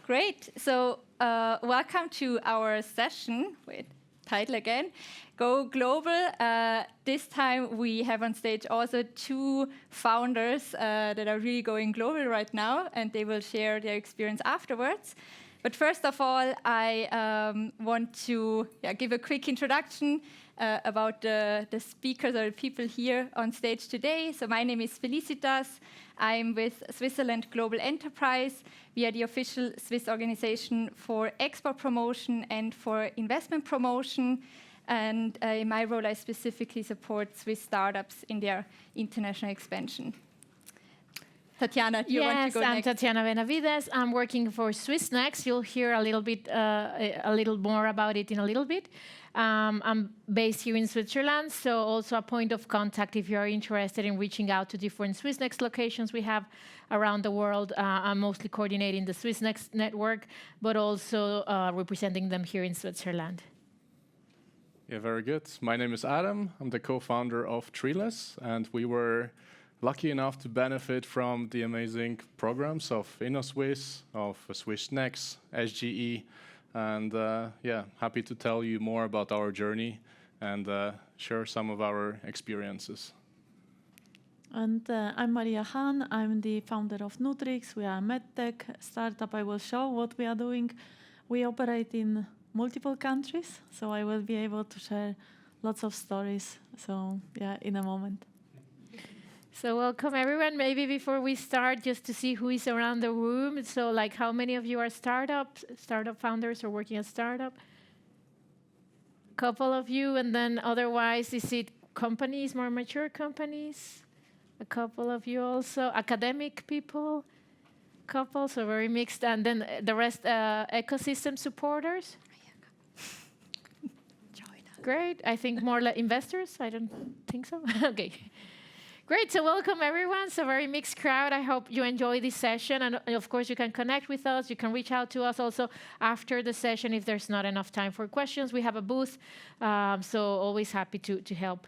Great. So welcome to our session. Wait, title again. Go Global. This time we have on stage also two founders that are really going global right now, and they will share their experience afterwards. But first of all, I want to give a quick introduction about the speakers or the people here on stage today. So my name is Felicitas. I'm with Switzerland Global Enterprise. We are the official Swiss organization for export promotion and for investment promotion. And in my role, I specifically support Swiss startups in their international expansion. Tatiana, do you want to go next? Yes, I'm Tatiana Benavides. I'm working for Swissnex. You'll hear a little more about it in a little bit. I'm based here in Switzerland, so also a point of contact if you are interested in reaching out to different Swissnex locations we have around the world. I'm mostly coordinating the Swissnex network, but also representing them here in Switzerland. Yeah, very good. My name is Adam. I'm the co-founder of Treeless, and we were lucky enough to benefit from the amazing programs of InnoSwiss, of Swissnex, SGE, and happy to tell you more about our journey and share some of our experiences. And I'm Maria Hahn. I'm the founder of Nutrix. We are a medtech startup. I will show what we are doing. We operate in multiple countries, so I will be able to share lots of stories. So in a moment. So welcome everyone. Maybe before we start, just to see who is around the room. So like how many of you are startup founders or working at startup? Couple of you, and then otherwise is it companies, more mature companies? A couple of you also, academic people, couple, so very mixed, and then the rest ecosystem supporters. Great, I think more like investors, I don't think so, okay. Great, so welcome everyone. So very mixed crowd. I hope you enjoy this session. And of course, you can connect with us. You can reach out to us also after the session if there's not enough time for questions. We have a booth, so always happy to help.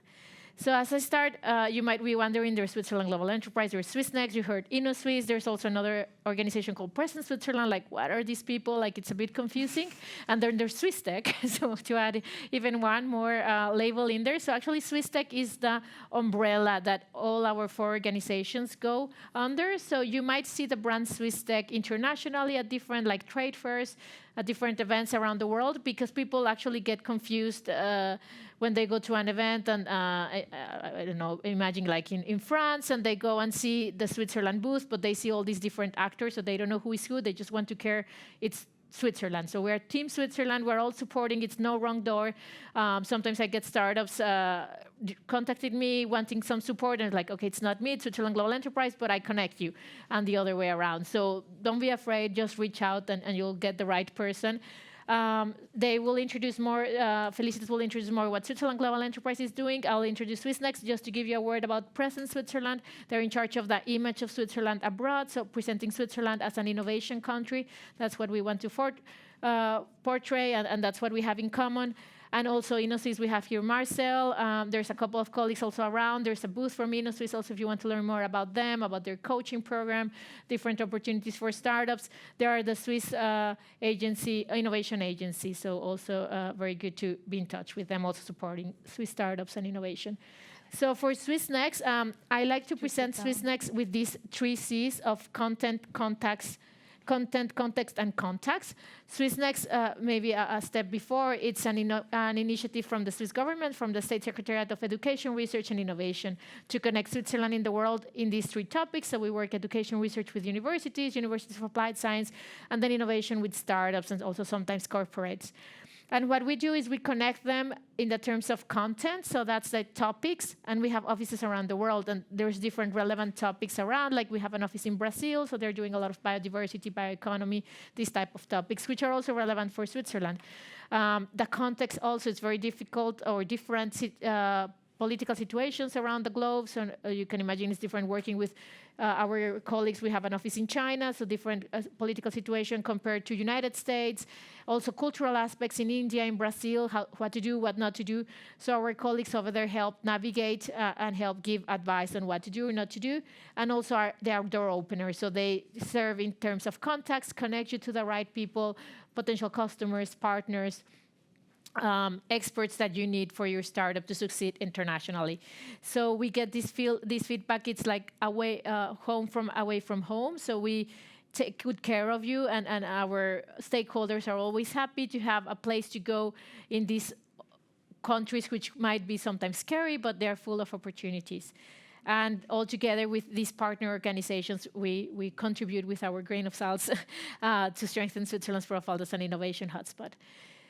So as I start, you might be wondering, there's Switzerland Global Enterprise, there's Swissnex, you heard InnoSwiss, there's also another organization called Present Switzerland, like what are these people? Like it's a bit confusing. And then there's Swisstech, so to add even one more label in there. So actually Swisstech is the umbrella that all our four organizations go under. So you might see the brand Swisstech internationally at different like trade fairs, at different events around the world, because people actually get confused when they go to an event and, I don't know, imagine like in France, and they go and see the Switzerland booth, but they see all these different actors, so they don't know who is who, they just want to care it's Switzerland. So we're Team Switzerland, we're all supporting, it's no wrong door. Sometimes I get startups contacting me wanting some support, and it's like, okay, it's not me, it's Switzerland Global Enterprise, but I connect you, and the other way around. So don't be afraid, just reach out and you'll get the right person. They will introduce more, Felicitas will introduce more what Switzerland Global Enterprise is doing. I'll introduce Swissnex just to give you a word about Present Switzerland. They're in charge of the image of Switzerland abroad, so presenting Switzerland as an innovation country. That's what we want to portray, and that's what we have in common. And also InnoSwiss, we have here Marcel. There's a couple of colleagues also around. There's a booth from InnoSwiss also if you want to learn more about them, about their coaching program, different opportunities for startups. There are the Swiss innovation agency, so also very good to be in touch with them, also supporting Swiss startups and innovation. So for Swissnex, I like to present Swissnex with these 3 C's of content, content, context, and contacts. Swissnex, maybe a step before, it's an initiative from the Swiss government, from the State Secretariat of Education, Research, and Innovation to connect Switzerland in the world in these 3 topics. So we work education research with universities of applied science, and then innovation with startups and also sometimes corporates. And what we do is we connect them in the terms of content, so that's the topics, and we have offices around the world, and there's different relevant topics around, like we have an office in Brazil, so they're doing a lot of biodiversity, bioeconomy, these type of topics, which are also relevant for Switzerland. The context also is very difficult or different political situations around the globe. So you can imagine it's different working with our colleagues. We have an office in China, so different political situation compared to United States. Also cultural aspects in India, in Brazil, what to do, what not to do. So our colleagues over there help navigate and help give advice on what to do or not to do. And also they are door openers, so they serve in terms of contacts, connect you to the right people, potential customers, partners, experts that you need for your startup to succeed internationally. So we get this feedback. It's like away from home. So we take good care of you, and our stakeholders are always happy to have a place to go in these countries, which might be sometimes scary, but they're full of opportunities. And all together with these partner organizations, we contribute with our grain of salt to strengthen Switzerland's profile as an innovation hotspot.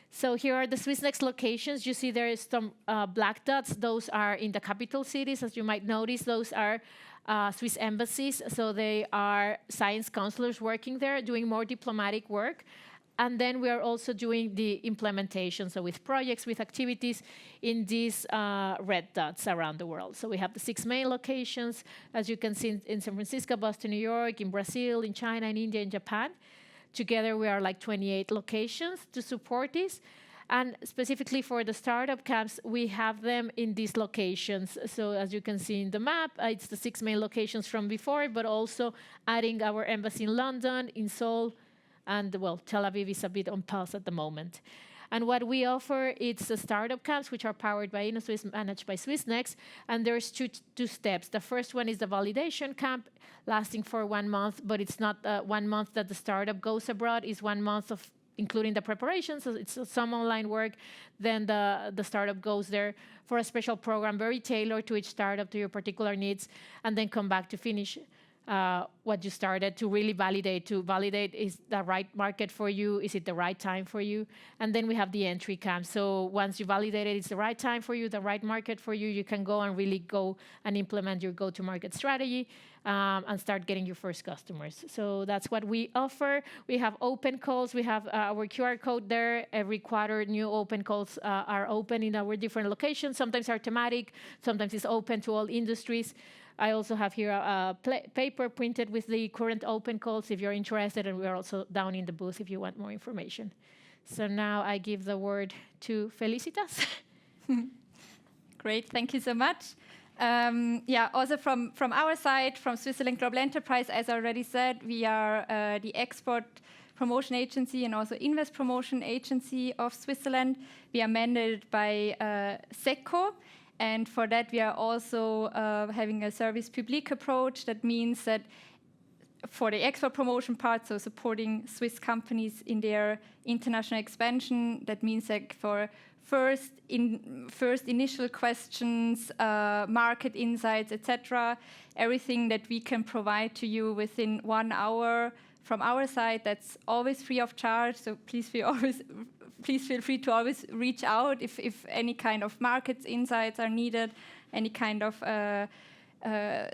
So here are the Swissnex locations. You see there is some black dots. Those are in the capital cities. As you might notice, those are Swiss embassies. So they are science counselors working there, doing more diplomatic work. And then we are also doing the implementation, so with projects, with activities in these red dots around the world. So we have the 6 main locations, as you can see in San Francisco, Boston, New York, in Brazil, in China, in India, in Japan. Together, we are like 28 locations to support this. And specifically for the startup camps, we have them in these locations. So as you can see in the map, it's the 6 main locations from before, but also adding our embassy in London, in Seoul, and well, Tel Aviv is a bit on pause at the moment. And what we offer, it's the startup camps, which are powered by InnoSwiss, managed by Swissnex. And there's two steps. The first one is the validation camp, lasting for 1 month, but it's not 1 month that the startup goes abroad. It's 1 month of including the preparation, so it's some online work. Then the startup goes there for a special program, very tailored to each startup, to your particular needs, and then come back to finish what you started, to really validate. To validate, is the right market for you? Is it the right time for you? And then we have the entry camp. So once you validate it, it's the right time for you, the right market for you, you can go and really go and implement your go-to-market strategy and start getting your first customers. So that's what we offer. We have open calls. We have our QR code there. Every quarter, new open calls are open in our different locations. Sometimes are thematic. Sometimes it's open to all industries. I also have here a paper printed with the current open calls if you're interested, and we're also down in the booth if you want more information. So now I give the word to Felicitas. Great, thank you so much. Also from our side, from Switzerland Global Enterprise, as I already said, we are the export promotion agency and also invest promotion agency of Switzerland. We are mandated by SECO. And for that, we are also having a service public approach. That means that for the export promotion part, so supporting Swiss companies in their international expansion, that means like for first initial questions, market insights, etc., everything that we can provide to you within 1 hour from our side, that's always free of charge. So please feel free to always reach out if any kind of market insights are needed, any kind of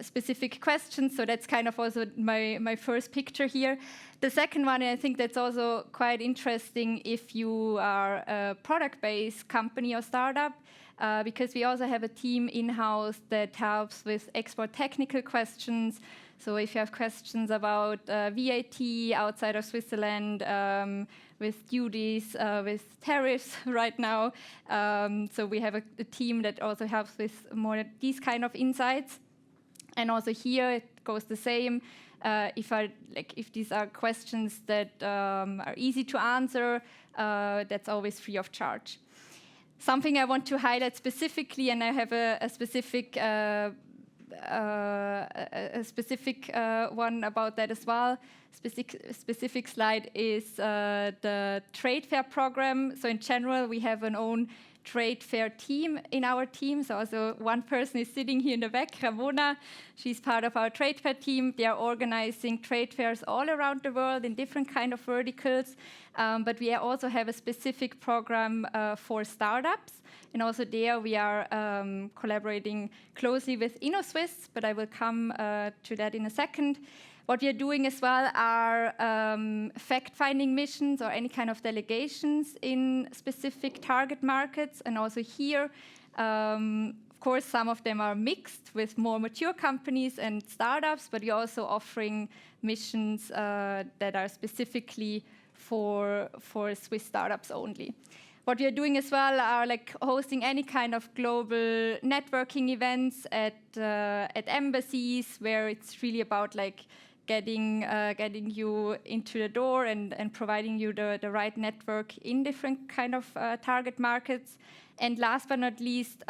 specific questions. So that's kind of also my first picture here. The second one, I think that's also quite interesting if you are a product-based company or startup, because we also have a team in-house that helps with export technical questions. So if you have questions about VAT outside of Switzerland, with duties, with tariffs right now, so we have a team that also helps with more these kind of insights. And also here it goes the same. If these are questions that are easy to answer, that's always free of charge. Something I want to highlight specifically, and I have a specific one about that as well. Specific slide is the trade fair program. So in general, we have an own trade fair team in our team. So also one person is sitting here in the back, Ramona. She's part of our trade fair team. They are organizing trade fairs all around the world in different kind of verticals. But we also have a specific program for startups. And also there we are collaborating closely with InnoSwiss, but I will come to that in a second. What we are doing as well are fact-finding missions or any kind of delegations in specific target markets. And also here, of course, some of them are mixed with more mature companies and startups, but we're also offering missions that are specifically for Swiss startups only. What we are doing as well are like hosting any kind of global networking events at embassies, where it's really about like getting you into the door and providing you the right network in different kind of target markets. And last but not least,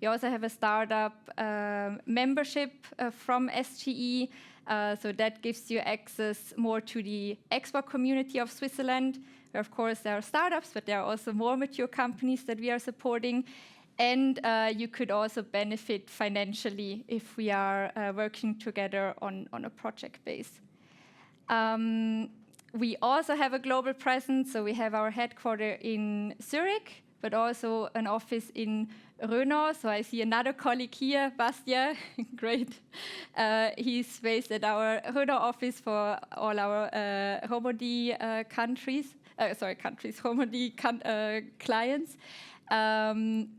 we also have a startup membership from SGE. So that gives you access more to the export community of Switzerland, where of course there are startups, but there are also more mature companies that we are supporting. And you could also benefit financially if we are working together on a project base. We also have a global presence, so we have our headquarters in Zurich, but also an office in Renault. So I see another colleague here, Bastien, great. He's based at our Renault office for all our Romandie clients.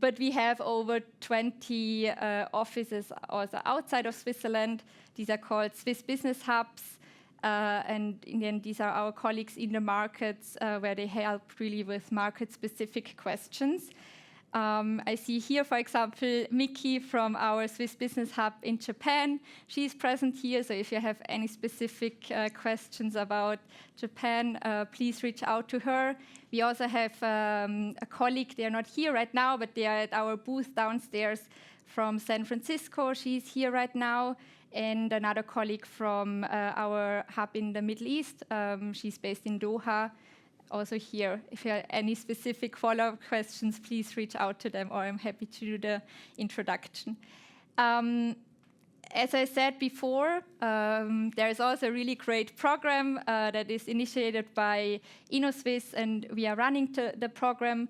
But we have over 20 offices also outside of Switzerland. These are called Swiss Business Hubs. And in the end, these are our colleagues in the markets where they help really with market-specific questions. I see here, for example, Miki from our Swiss Business Hub in Japan. She's present here, so if you have any specific questions about Japan, please reach out to her. We also have a colleague, they are not here right now, but they are at our booth downstairs from San Francisco. She's here right now. And another colleague from our hub in the Middle East. She's based in Doha, also here. If you have any specific follow-up questions, please reach out to them, or I'm happy to do the introduction. As I said before, there is also a really great program that is initiated by InnoSwiss, and we are running the program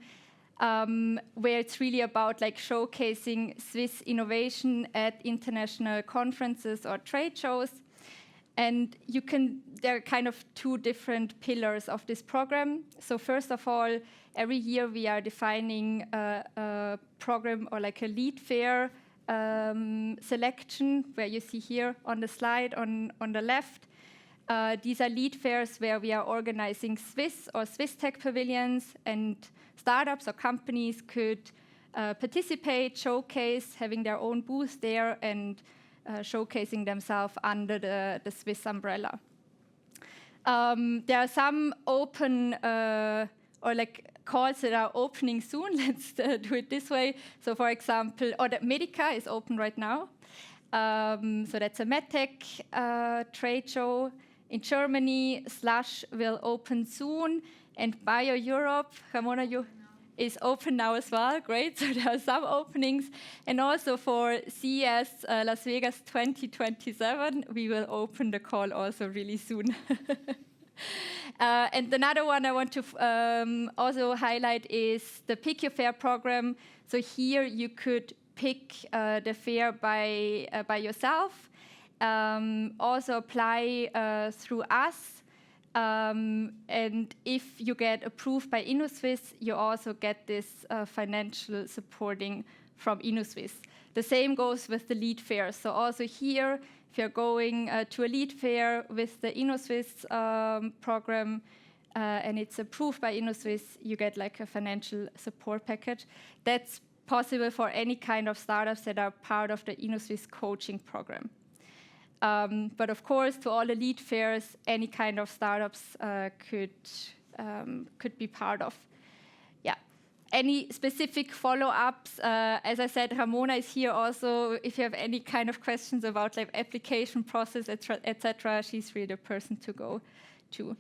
where it's really about like showcasing Swiss innovation at international conferences or trade shows. And there are kind of two different pillars of this program. So first of all, every year we are defining a program or like a lead fair selection, where you see here on the slide on the left. These are lead fairs where we are organizing Swiss or Swiss tech pavilions, and startups or companies could participate, showcase, having their own booth there, and showcasing themselves under the Swiss umbrella. There are some open or like calls that are opening soon. Let's do it this way. So for example, the Medica is open right now. So that's a medtech trade show in Germany. Slush will open soon. And Bio Europe, Ramona, is open now as well. Great. So there are some openings. And also for CES Las Vegas 2027, we will open the call also really soon. And another one I want to also highlight is the Pick Your Fair program. So here you could pick the fair by yourself. Also apply through us. And if you get approved by InnoSwiss, you also get this financial supporting from InnoSwiss. The same goes with the lead fair. So also here, if you're going to a lead fair with the InnoSwiss program and it's approved by InnoSwiss, you get like a financial support package. That's possible for any kind of startups that are part of the InnoSwiss coaching program. But of course, to all the lead fairs, any kind of startups could be part of. Yeah. Any specific follow-ups? As I said, Ramona is here also. If you have any kind of questions about like application process, etc., she's really the person to go to.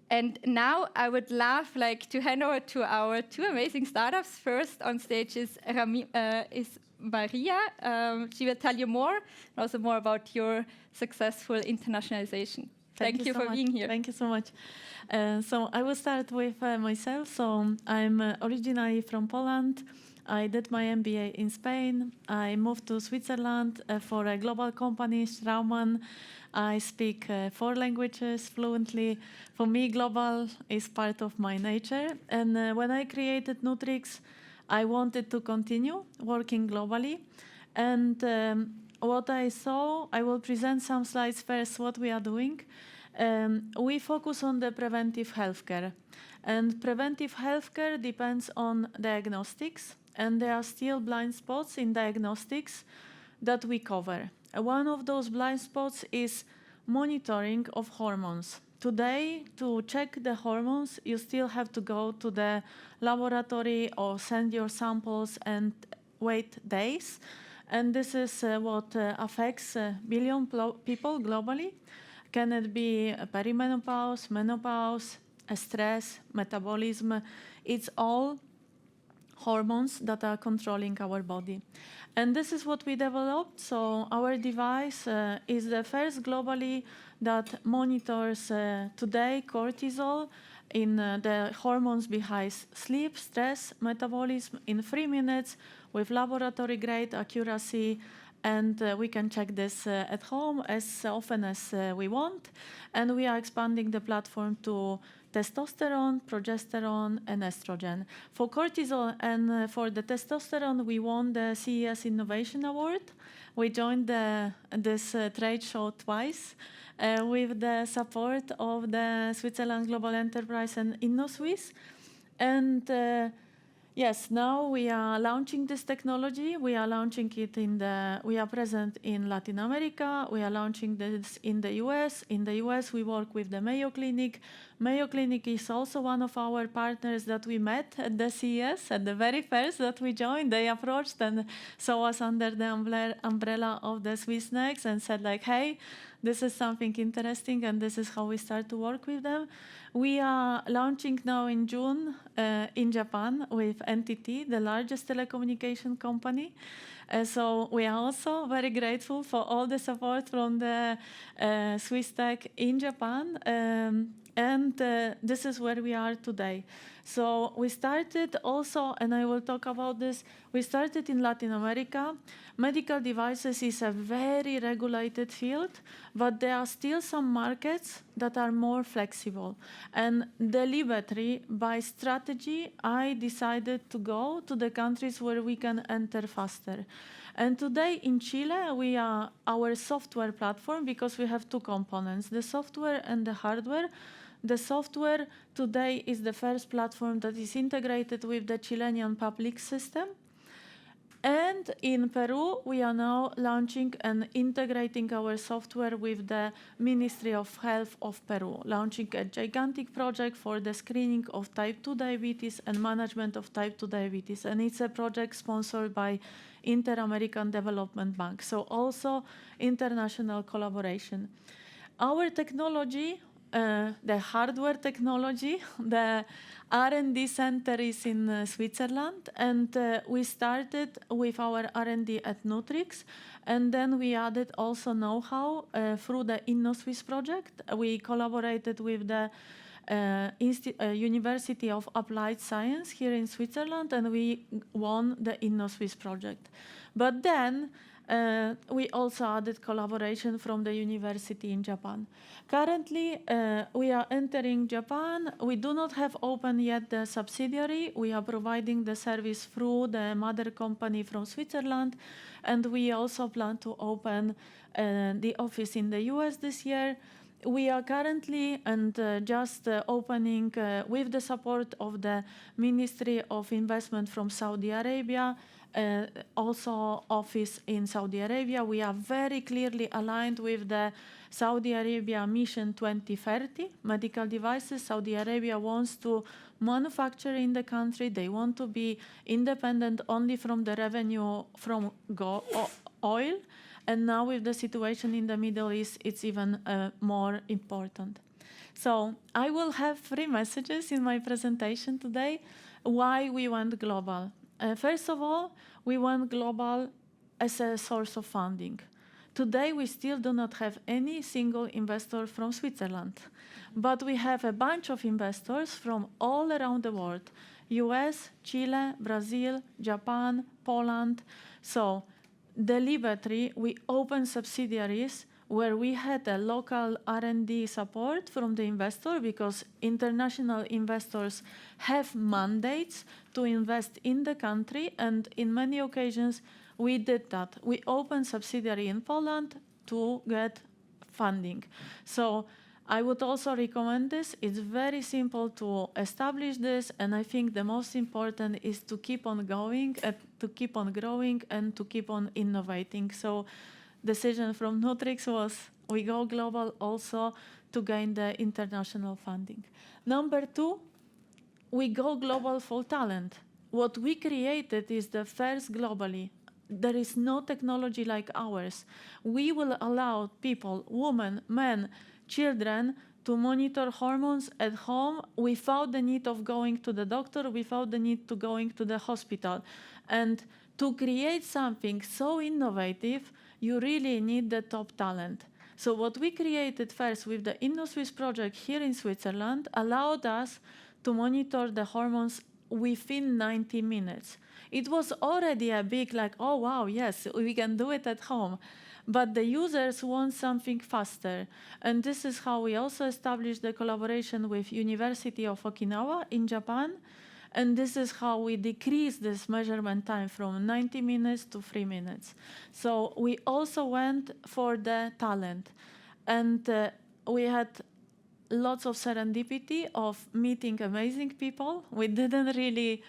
And now I would love like to hand over to our two amazing startups. First on stage is Maria. She will tell you more, also more about your successful internationalization. Thank you for being here. Thank you so much. So I will start with myself. So I'm originally from Poland. I did my MBA in Spain. I moved to Switzerland for a global company, Straumann. I speak 4 languages fluently. For me, global is part of my nature. And when I created Nutrix, I wanted to continue working globally. And what I saw, I will present some slides first, what we are doing. We focus on the preventive healthcare. And preventive healthcare depends on diagnostics. And there are still blind spots in diagnostics that we cover. One of those blind spots is monitoring of hormones. Today, to check the hormones, you still have to go to the laboratory or send your samples and wait days. And this is what affects a billion people globally. Can it be perimenopause, menopause, stress, metabolism? It's all hormones that are controlling our body. And this is what we developed. So our device is the first globally that monitors today cortisol in the hormones behind sleep, stress, metabolism in 3 minutes with laboratory-grade accuracy. And we can check this at home as often as we want. And we are expanding the platform to testosterone, progesterone, and estrogen. For cortisol and for the testosterone, we won the CES Innovation Award. We joined this trade show twice with the support of the Switzerland Global Enterprise and InnoSwiss. And yes, now we are launching this technology. We are launching it we are present in Latin America. We are launching this in the US. In the US, we work with the Mayo Clinic. Mayo Clinic is also one of our partners that we met at the CES, at the very first that we joined. They approached and saw us under the umbrella of the Swissnex and said like, hey, this is something interesting, and this is how we start to work with them. We are launching now in June in Japan with NTT, the largest telecommunication company. So we are also very grateful for all the support from the Swiss Tech in Japan. And this is where we are today. So we started also, and I will talk about this, we started in Latin America. Medical devices is a very regulated field, but there are still some markets that are more flexible. And deliberately, by strategy, I decided to go to the countries where we can enter faster. And today in Chile, we are our software platform because we have two components, the software and the hardware. The software today is the first platform that is integrated with the Chilean public system. And in Peru, we are now launching and integrating our software with the Ministry of Health of Peru, launching a gigantic project for the screening of type 2 diabetes and management of type 2 diabetes. And it's a project sponsored by Inter-American Development Bank, so also international collaboration. Our technology, the hardware technology, the R&D center is in Switzerland, and we started with our R&D at Nutrix, and then we added also know-how through the InnoSwiss project. We collaborated with the University of Applied Science here in Switzerland, and we won the InnoSwiss project. But then we also added collaboration from the university in Japan. Currently, we are entering Japan. We do not have open yet the subsidiary. We are providing the service through the mother company from Switzerland. And we also plan to open the office in the US this year. We are currently just opening with the support of the Ministry of Investment from Saudi Arabia, also office in Saudi Arabia. We are very clearly aligned with the Saudi Arabia Mission 2030, medical devices. Saudi Arabia wants to manufacture in the country. They want to be independent only from the revenue from oil. And now with the situation in the Middle East, it's even more important. So I will have 3 messages in my presentation today, why we went global. First of all, we went global as a source of funding. Today, we still do not have any single investor from Switzerland, but we have a bunch of investors from all around the world, US, Chile, Brazil, Japan, Poland. So deliberately, we open subsidiaries where we had a local R&D support from the investor, because international investors have mandates to invest in the country, and in many occasions we did that. We opened subsidiary in Poland to get funding. So I would also recommend this. It's very simple to establish this, and I think the most important is to keep on going, to keep on growing, and to keep on innovating. So decision from Nutrix was we go global also to gain the international funding. Number 2, we go global for talent. What we created is the first globally. There is no technology like ours. We will allow people, women, men, children, to monitor hormones at home without the need of going to the doctor, without the need to going to the hospital. And to create something so innovative, you really need the top talent. So what we created first with the InnoSwiss project here in Switzerland allowed us to monitor the hormones within 90 minutes. It was already a big like, oh wow, yes, we can do it at home. But the users want something faster. And this is how we also established the collaboration with University of Okinawa in Japan. And this is how we decreased this measurement time from 90 minutes to 3 minutes. So we also went for the talent. And we had lots of serendipity of meeting amazing people. We didn't really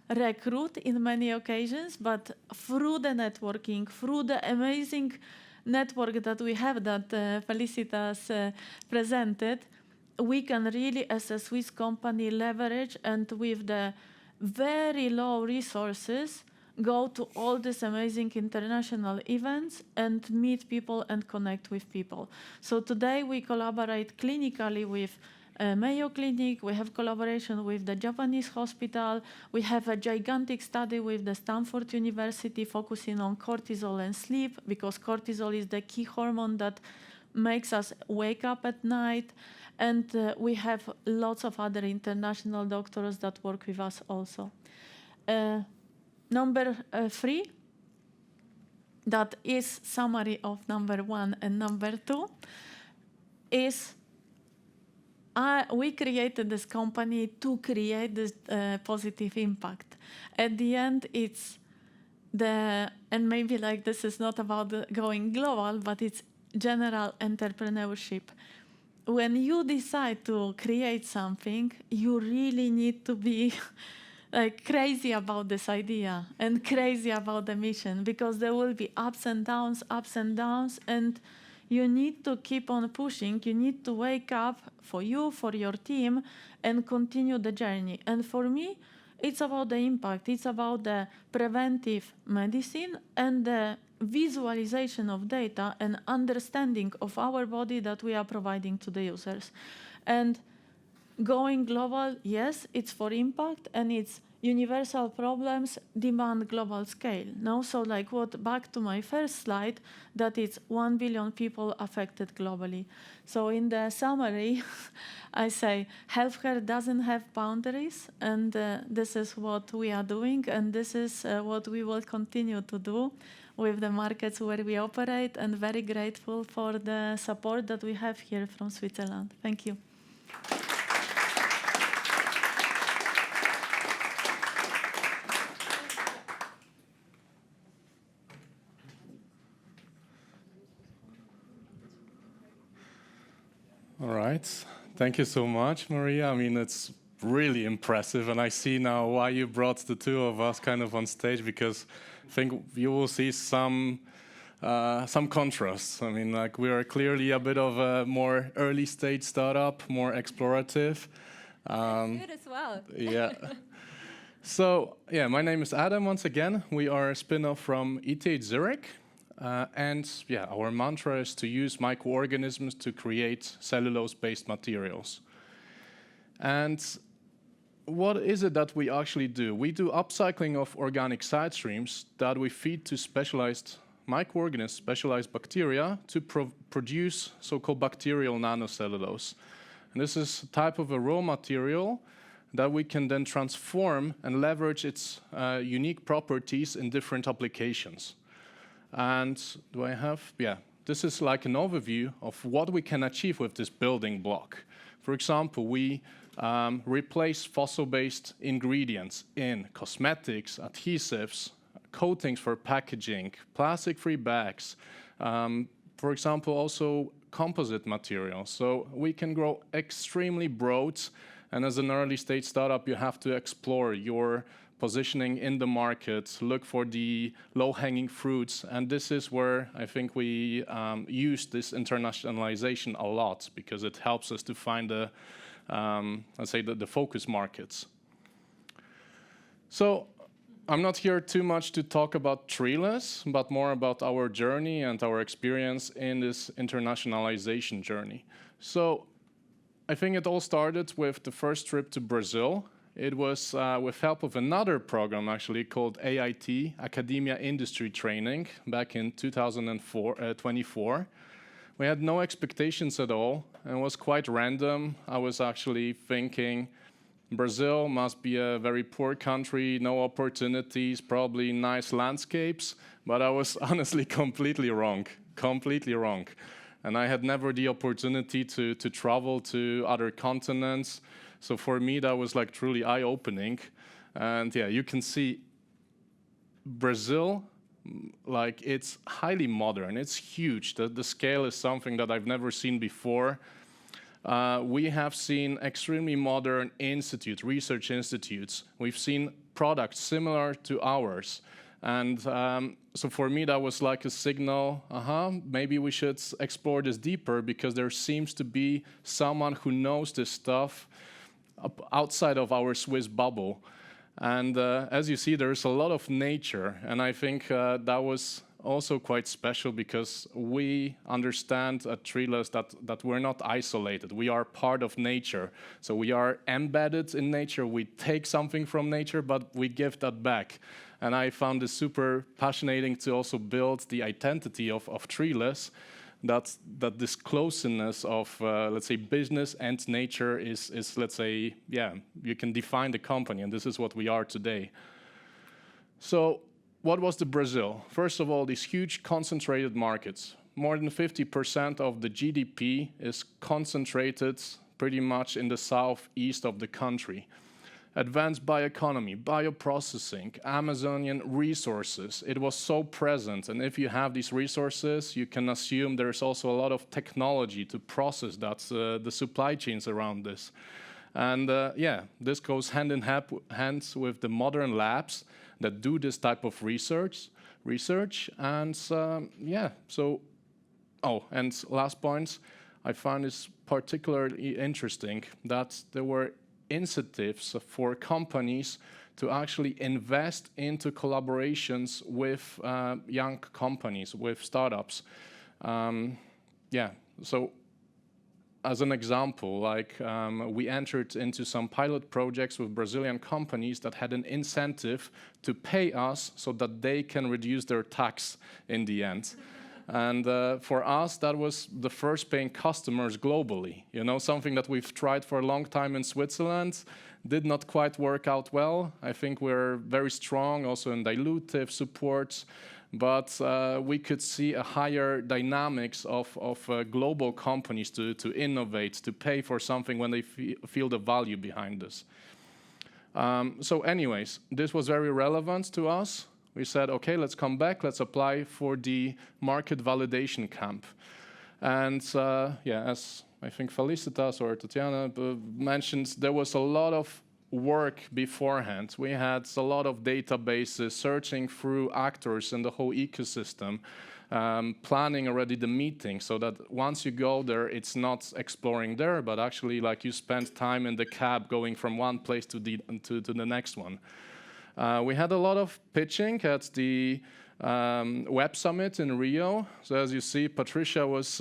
recruit in many occasions, but through the networking, through the amazing network that we have that Felicitas presented, we can really, as a Swiss company, leverage and with the very low resources, go to all these amazing international events and meet people and connect with people. So today we collaborate clinically with Mayo Clinic, we have collaboration with the Japanese hospital, we have a gigantic study with the Stanford University focusing on cortisol and sleep, because cortisol is the key hormone that makes us wake up at night. And we have lots of other international doctors that work with us also. Number 3, that is summary of number 1 and number 2, is we created this company to create this positive impact. At the end, it's and maybe like this is not about going global, but it's general entrepreneurship. When you decide to create something, you really need to be like crazy about this idea and crazy about the mission, because there will be ups and downs, and you need to keep on pushing. You need to wake up for you, for your team, and continue the journey. And for me, it's about the impact. It's about the preventive medicine and the visualization of data and understanding of our body that we are providing to the users. And going global, yes, it's for impact, and it's universal problems demand global scale. No? So like back to my first slide, that it's 1 billion people affected globally. So in the summary, I say healthcare doesn't have boundaries, and this is what we are doing, and this is what we will continue to do with the markets where we operate, and very grateful for the support that we have here from Switzerland. Thank you. All right. Thank you so much, Maria. I mean, it's really impressive, and I see now why you brought the two of us kind of on stage, because I think you will see some contrasts. I mean, like, we are clearly a bit of a more early stage startup, more explorative. Good as well. Yeah. So, yeah, my name is Adam once again. We are a spin-off from ETH Zurich. And yeah, our mantra is to use microorganisms to create cellulose-based materials. And what is it that we actually do? We do upcycling of organic side streams that we feed to specialized microorganisms, specialized bacteria, to produce so-called bacterial nanocellulose. And this is a type of a raw material that we can then transform and leverage its unique properties in different applications. And do I have? Yeah, this is like an overview of what we can achieve with this building block. For example, we replace fossil-based ingredients in cosmetics, adhesives, coatings for packaging, plastic-free bags, for example, also composite materials. So we can grow extremely broad, and as an early stage startup, you have to explore your positioning in the market, look for the low-hanging fruits, and this is where I think we use this internationalization a lot, because it helps us to find the, let's say, the focus markets. So I'm not here too much to talk about Treeless, but more about our journey and our experience in this internationalization journey. So I think it all started with the first trip to Brazil. It was with help of another program, actually, called AIT, Academia Industry Training, back in 2024. We had no expectations at all, and it was quite random. I was actually thinking, Brazil must be a very poor country, no opportunities, probably nice landscapes, but I was honestly completely wrong. And I had never the opportunity to travel to other continents. So for me, that was like truly eye-opening. And yeah, you can see Brazil, like it's highly modern, it's huge. The scale is something that I've never seen before. We have seen extremely modern research institutes. We've seen products similar to ours. And so for me, that was like a signal, maybe we should explore this deeper, because there seems to be someone who knows this stuff outside of our Swiss bubble. And as you see, there's a lot of nature. And I think that was also quite special, because we understand at Treeless that we're not isolated. We are part of nature. So we are embedded in nature. We take something from nature, but we give that back. And I found it super passionating to also build the identity of Treeless, that this closeness of, let's say, business and nature is, let's say, yeah, you can define the company, and this is what we are today. So what was the Brazil? First of all, these huge concentrated markets. More than 50% of the GDP is concentrated pretty much in the southeast of the country. Advanced bioeconomy, bioprocessing, Amazonian resources. It was so present, and if you have these resources, you can assume there's also a lot of technology to process that, the supply chains around this. And yeah, this goes hand in hand with the modern labs that do this type of research. And yeah, so, and last point, I found this particularly interesting, that there were incentives for companies to actually invest into collaborations with young companies, with startups. Yeah, so as an example, like we entered into some pilot projects with Brazilian companies that had an incentive to pay us so that they can reduce their tax in the end. And for us, that was the first paying customers globally. You know, something that we've tried for a long time in Switzerland, did not quite work out well. I think we're very strong also in dilutive support, but we could see a higher dynamics of global companies to innovate, to pay for something when they feel the value behind this. So anyways, this was very relevant to us. We said, okay, let's come back, let's apply for the market validation camp. And yeah, as I think Felicitas or Tatiana mentioned, there was a lot of work beforehand. We had a lot of databases, searching through actors in the whole ecosystem, planning already the meeting, so that once you go there, it's not exploring there, but actually like you spend time in the cab going from one place to the next one. We had a lot of pitching at the Web Summit in Rio. So as you see, Patricia was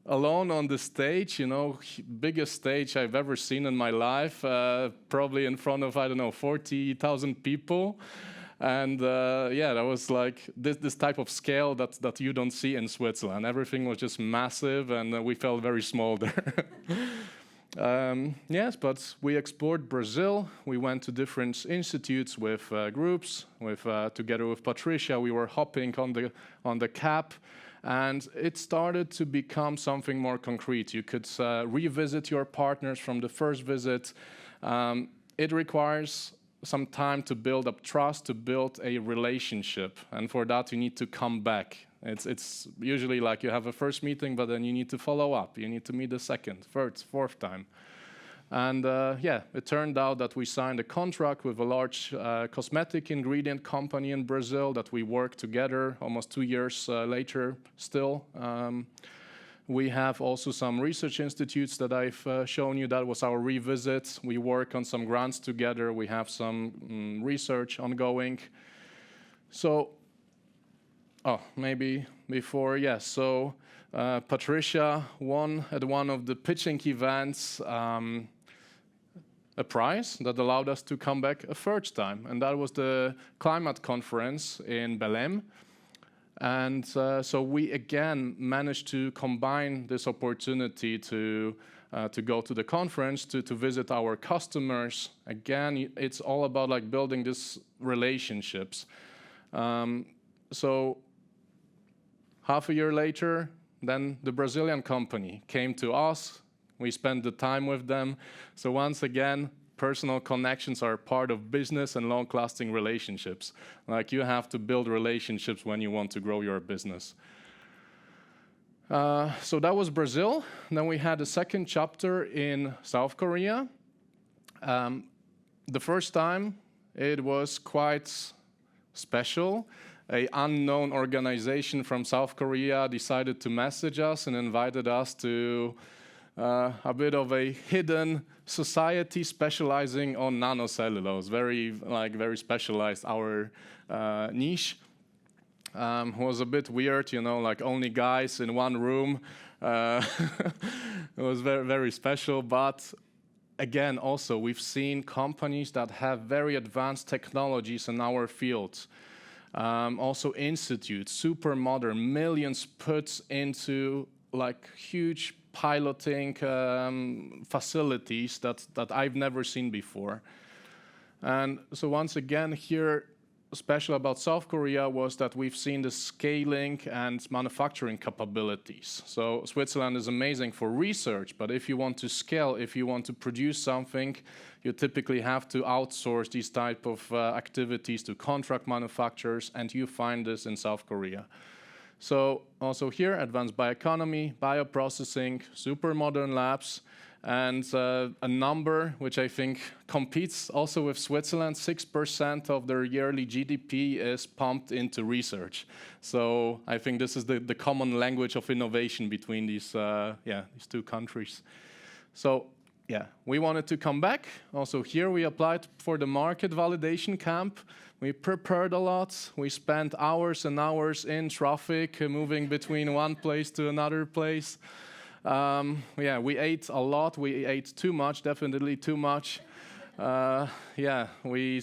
alone on the stage, you know, biggest stage I've ever seen in my life, probably in front of, I don't know, 40,000 people. And yeah, that was like this type of scale that you don't see in Switzerland. Everything was just massive, and we felt very small there. Yes, but we explored Brazil. We went to different institutes with groups. Together with Patricia, we were hopping on the cab, And it started to become something more concrete. You could revisit your partners from the first visit. It requires some time to build up trust, to build a relationship. And for that, you need to come back. It's usually like you have a first meeting, but then you need to follow up. You need to meet the second, third, fourth time. And it turned out that we signed a contract with a large cosmetic ingredient company in Brazil that we worked together almost 2 years later still. We have also some research institutes that I've shown you. That was our revisit. We work on some grants together. We have some research ongoing. So, maybe before, yes. So Patricia won at one of the pitching events a prize that allowed us to come back a third time. And that was the climate conference in Belém. And so we again managed to combine this opportunity to go to the conference, to visit our customers. Again, it's all about like building these relationships. So half a year later, then the Brazilian company came to us. We spent the time with them. So once again, personal connections are part of business and long-lasting relationships. Like you have to build relationships when you want to grow your business. So that was Brazil. Then we had a second chapter in South Korea. The first time, it was quite special. An unknown organization from South Korea decided to message us and invited us to a bit of a hidden society specializing on nanocellulose, very specialized, our niche. Was a bit weird, like only guys in one room. It was very, very special, but again, also we've seen companies that have very advanced technologies in our field. Also institutes, super modern, millions put into like huge piloting facilities that I've never seen before. And so once again here, special about South Korea was that we've seen the scaling and manufacturing capabilities. So Switzerland is amazing for research, but if you want to scale, if you want to produce something, you typically have to outsource these type of activities to contract manufacturers, and you find this in South Korea. So also here, advanced bioeconomy, bioprocessing, super modern labs, and a number which I think competes also with Switzerland. 6% of their yearly GDP is pumped into research. So I think this is the common language of innovation between these two countries. So yeah, we wanted to come back. Also here we applied for the market validation camp. We prepared a lot. We spent hours and hours in traffic, moving between one place to another place. We ate a lot. We ate too much, definitely too much. We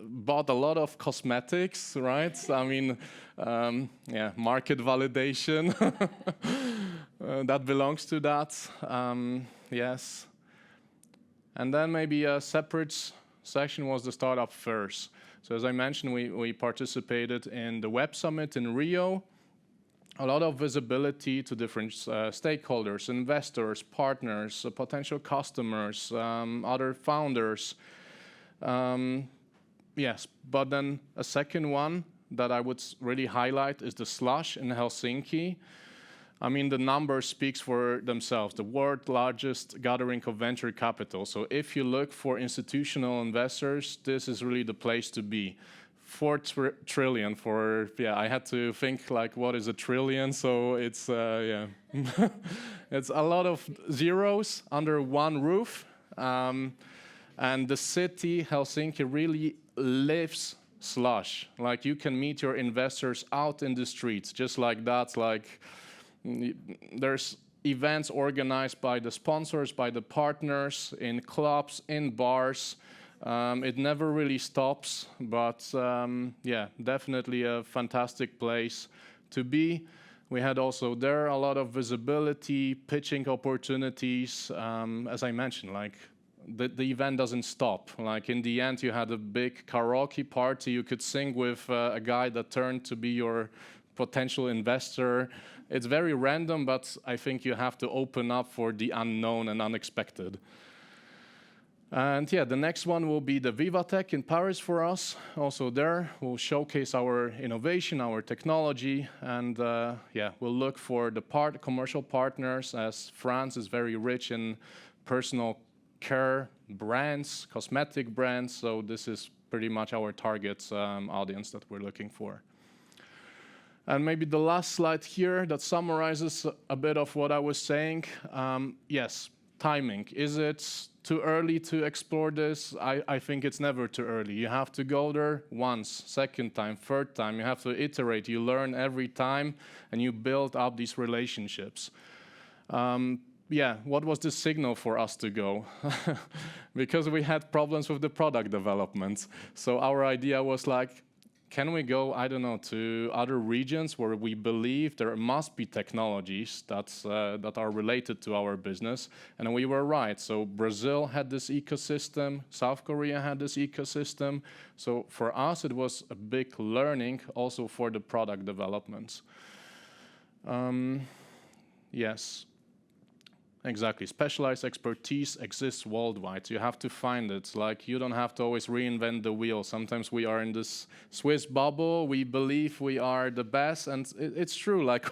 bought a lot of cosmetics, right? I mean, market validation. That belongs to that. Yes. And then maybe a separate section was the startup fairs. So as I mentioned, we participated in the Web Summit in Rio. A lot of visibility to different stakeholders, investors, partners, potential customers, other founders. Yes, but then a second one that I would really highlight is the Slush in Helsinki. I mean, the numbers speaks for themselves. The world's largest gathering of venture capital. So if you look for institutional investors, this is really the place to be. 4 trillion for, I had to think like, what is a trillion? So it's, it's a lot of zeros under one roof. And the city, Helsinki, really lives Slush. Like you can meet your investors out in the streets, just like that. Like there's events organized by the sponsors, by the partners, in clubs, in bars. It never really stops, but definitely a fantastic place to be. We had also there a lot of visibility, pitching opportunities. As I mentioned, like the event doesn't stop. Like in the end, you had a big karaoke party. You could sing with a guy that turned to be your potential investor. It's very random, but I think you have to open up for the unknown and unexpected. And yeah, the next one will be the Vivatech in Paris for us. Also there, we'll showcase our innovation, our technology, and yeah, we'll look for the commercial partners, as France is very rich in personal care brands, cosmetic brands. So this is pretty much our target audience that we're looking for. And maybe the last slide here that summarizes a bit of what I was saying. Yes, timing. Is it too early to explore this? I think it's never too early. You have to go there once, second time, third time. You have to iterate. You learn every time, and you build up these relationships. Yeah, what was the signal for us to go? Because we had problems with the product development. So our idea was like, can we go, I don't know, to other regions where we believe there must be technologies that are related to our business? And we were right. So Brazil had this ecosystem, South Korea had this ecosystem. So for us, it was a big learning also for the product developments. Yes. Exactly. Specialized expertise exists worldwide. So you have to find it. Like, you don't have to always reinvent the wheel. Sometimes we are in this Swiss bubble. We believe we are the best, and it's true. Like,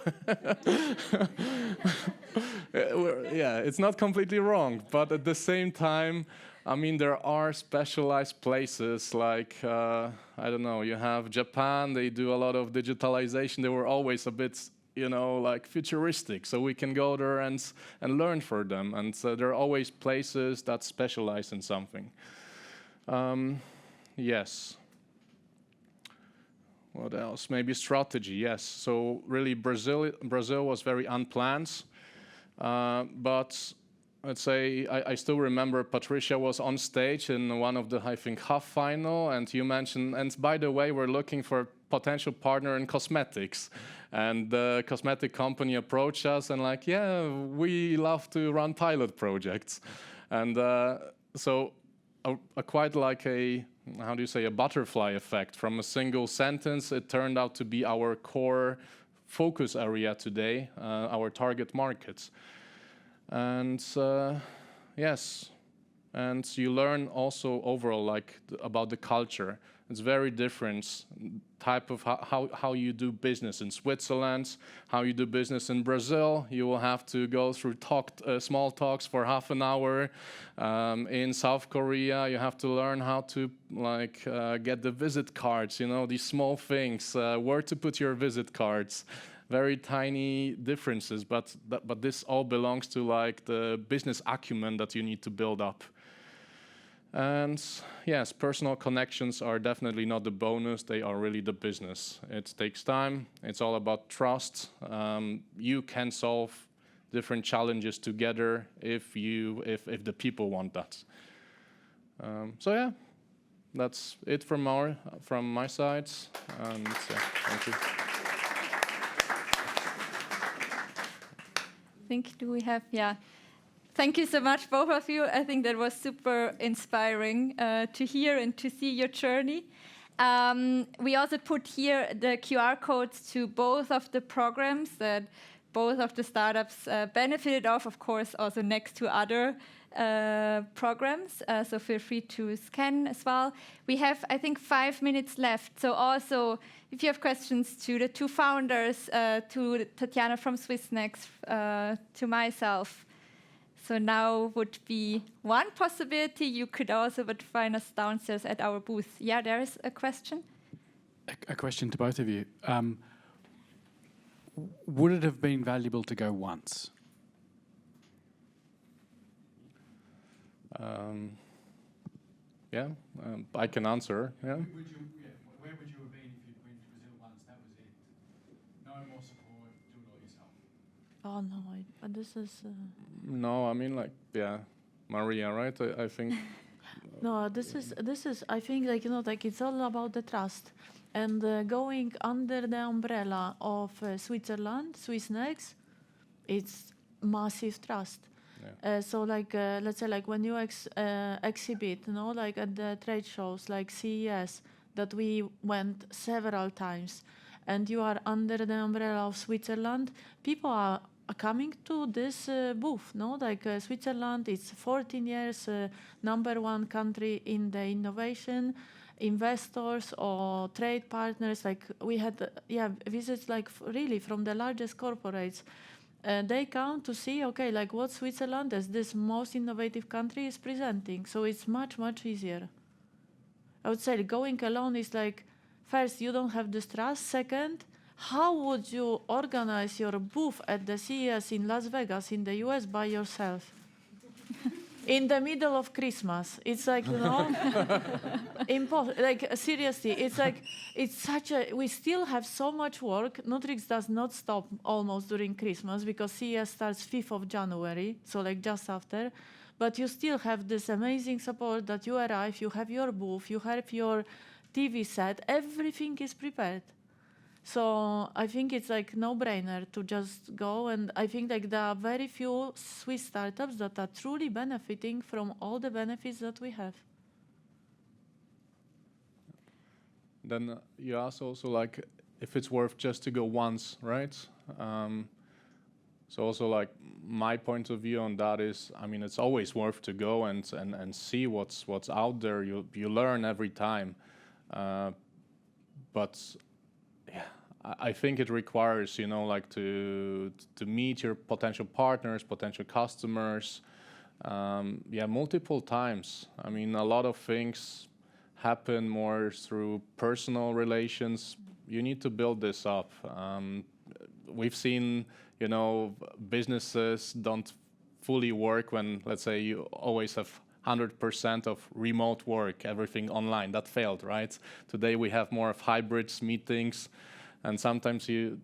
yeah, it's not completely wrong. But at the same time, I mean, there are specialized places like, I don't know, you have Japan. They do a lot of digitalization. They were always a bit, you know, like futuristic, so we can go there and learn from them. And so there are always places that specialize in something. Yes. What else? Maybe strategy. Yes. So really, Brazil was very unplanned, but let's say I still remember Patricia was on stage in one of the, I think, half final, and you mentioned, and by the way, we're looking for a potential partner in cosmetics. And the cosmetic company approached us and like, yeah, we love to run pilot projects. And so quite like a, how do you say, a butterfly effect. From a single sentence, it turned out to be our core focus area today, our target markets. And yes, and you learn also overall like about the culture. It's very different type of how you do business in Switzerland, how you do business in Brazil. You will have to go through small talks for half an hour. In South Korea, you have to learn how to like get the visit cards, you know, these small things, where to put your visit cards. Very tiny differences, but this all belongs to like the business acumen that you need to build up. And yes, personal connections are definitely not the bonus, they are really the business. It takes time, it's all about trust. You can solve different challenges together if the people want that. So yeah, that's it from my side. And yeah, thank you. I think, do we have, yeah. Thank you so much, both of you. I think that was super inspiring to hear and to see your journey. We also put here the QR codes to both of the programs that both of the startups benefited of course, also next to other programs. So feel free to scan as well. We have, I think, 5 minutes left. So also, if you have questions to the two founders, to Tatjana from Swissnex, to myself, so now would be one possibility. You could also find us downstairs at our booth. Yeah, there is a question. A question to both of you. Would it have been valuable to go once? Yeah, I can answer. Yeah. Where would you have been if you'd been to Brazil once? That was it. No more support. Do it all yourself. Oh no, but this is. No, I mean, like, yeah, Maria, right? I think. No, this is. I think, like, you know, like, it's all about the trust, and going under the umbrella of Switzerland, Swissnex, it's massive trust. Yeah. So, like, let's say, like, when you exhibit, you know, like at the trade shows, like CES, that we went several times, and you are under the umbrella of Switzerland, people are coming to this booth, no? Like Switzerland is 14 years #1 country in the innovation. Investors or trade partners, like we had visits like really from the largest corporates. They come to see, okay, like what Switzerland as this most innovative country is presenting. So it's much, much easier. I would say going alone is like, first, you don't have this trust. Second, how would you organize your booth at the CES in Las Vegas in the US by yourself? In the middle of Christmas. It's like, you know, impossible. Like, seriously, it's like, it's such a, we still have so much work. Nutrix does not stop almost during Christmas because CES starts 5th of January, so like just after. But you still have this amazing support that you arrive, you have your booth, you have your TV set, everything is prepared. So I think it's like no-brainer to just go, and I think like there are very few Swiss startups that are truly benefiting from all the benefits that we have. Then you asked also like if it's worth just to go once, right? So also like my point of view on that is, I mean, it's always worth to go and see what's out there. You learn every time, but yeah, I think it requires, you know, like to meet your potential partners, potential customers, multiple times. I mean, a lot of things happen more through personal relations. You need to build this up. We've seen, you know, businesses don't fully work when, let's say, you always have 100% of remote work, everything online. That failed, right? Today we have more of hybrids, meetings, and sometimes you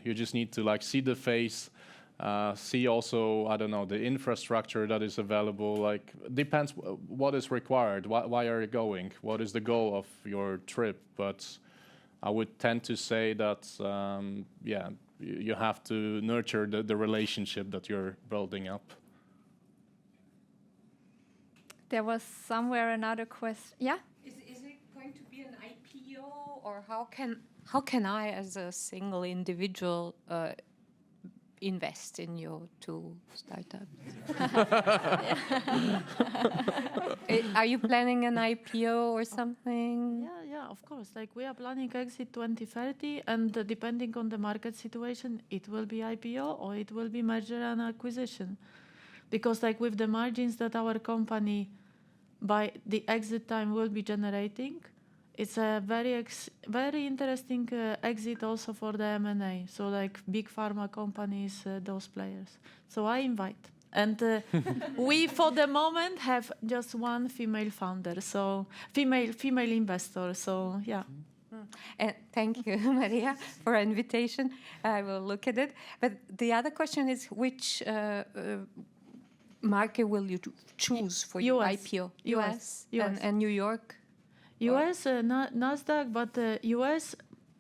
just need to like see the face, see also, I don't know, the infrastructure that is available. Like, depends what is required. Why are you going? What is the goal of your trip? But I would tend to say that, you have to nurture the relationship that you're building up. There was somewhere another question. Yeah? Is it going to be an IPO, or how can I, as a single individual, invest in your two startups? Are you planning an IPO or something? Yeah, of course. Like we are planning exit 2030, and depending on the market situation, it will be IPO or it will be merger and acquisition. Because like with the margins that our company by the exit time will be generating, it's a very interesting exit also for the M&A. So like big pharma companies, those players. So I invite. And we, for the moment, have just one female founder, so female investor. So yeah. Thank you, Maria, for our invitation. I will look at it. But the other question is, which market will you choose for your IPO? US. And New York? US, NASDAQ, but US,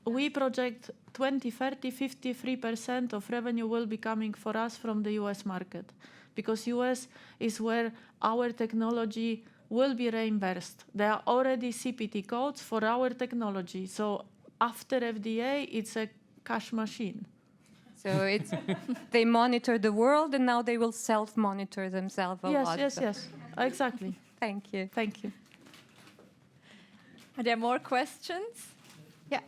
we project 2030, 53% of revenue will be coming for us from the US market. Because US is where our technology will be reimbursed. There are already CPT codes for our technology. So after FDA, it's a cash machine. So it's they monitor the world, and now they will self-monitor themselves a lot. Yes, exactly. Thank you. Thank you. Are there more questions? Yeah.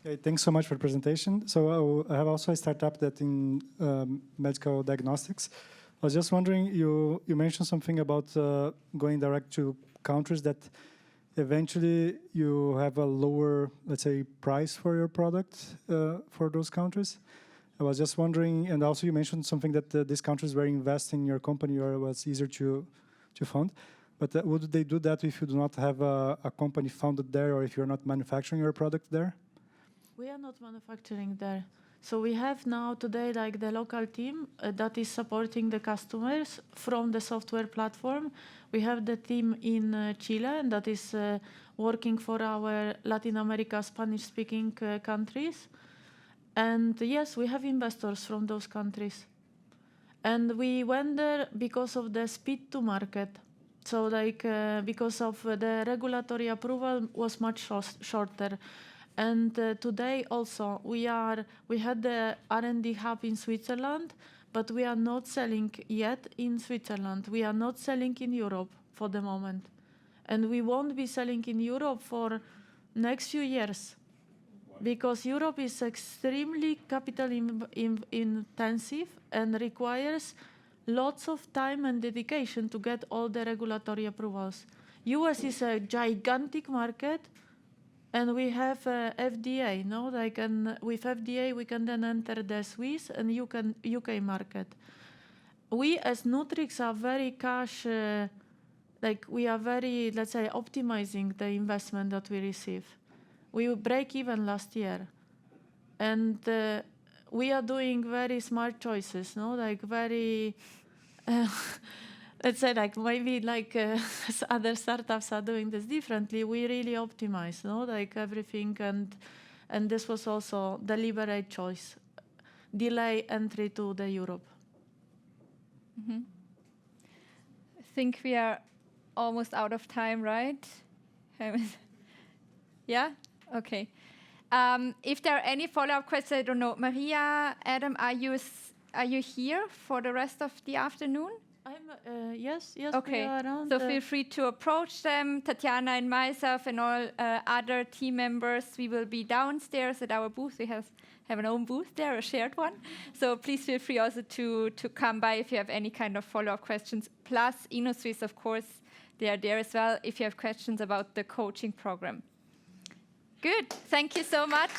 Okay, thanks so much for the presentation. So I have also a startup that in medical diagnostics. I was just wondering, you mentioned something about going direct to countries that eventually you have a lower, let's say, price for your product for those countries. I was just wondering, and also you mentioned something that these countries were investing in your company or it was easier to fund. But would they do that if you do not have a company founded there or if you're not manufacturing your product there? We are not manufacturing there. So we have now today like the local team that is supporting the customers from the software platform. We have the team in Chile and that is working for our Latin America Spanish-speaking countries. And yes, we have investors from those countries. And we went there because of the speed to market. So like because of the regulatory approval was much shorter. And today also we had the R&D hub in Switzerland, but we are not selling yet in Switzerland. We are not selling in Europe for the moment. And we won't be selling in Europe for next few years. Because Europe is extremely capital intensive and requires lots of time and dedication to get all the regulatory approvals. US is a gigantic market, and we have FDA. No, with FDA we can then enter the Swiss and UK market. We as Nutrix are very cash, we are very, let's say, optimizing the investment that we receive. We break even last year, and we are doing very smart choices. No, very. Let's say maybe other startups are doing this differently. We really optimize, everything, and this was also deliberate choice. Delay entry to the Europe. Mm-hmm. I think we are almost out of time, right? Yeah? Okay. If there are any follow-up questions, I don't know. Maria, Adam, are you here for the rest of the afternoon? Yes, okay. We are around. So feel free to approach them, Tatjana and myself and all other team members. We will be downstairs at our booth. We have an own booth there, a shared one. So please feel free also to come by if you have any kind of follow-up questions. Plus, InnoSwiss, of course, they are there as well if you have questions about the coaching program. Good. Thank you so much.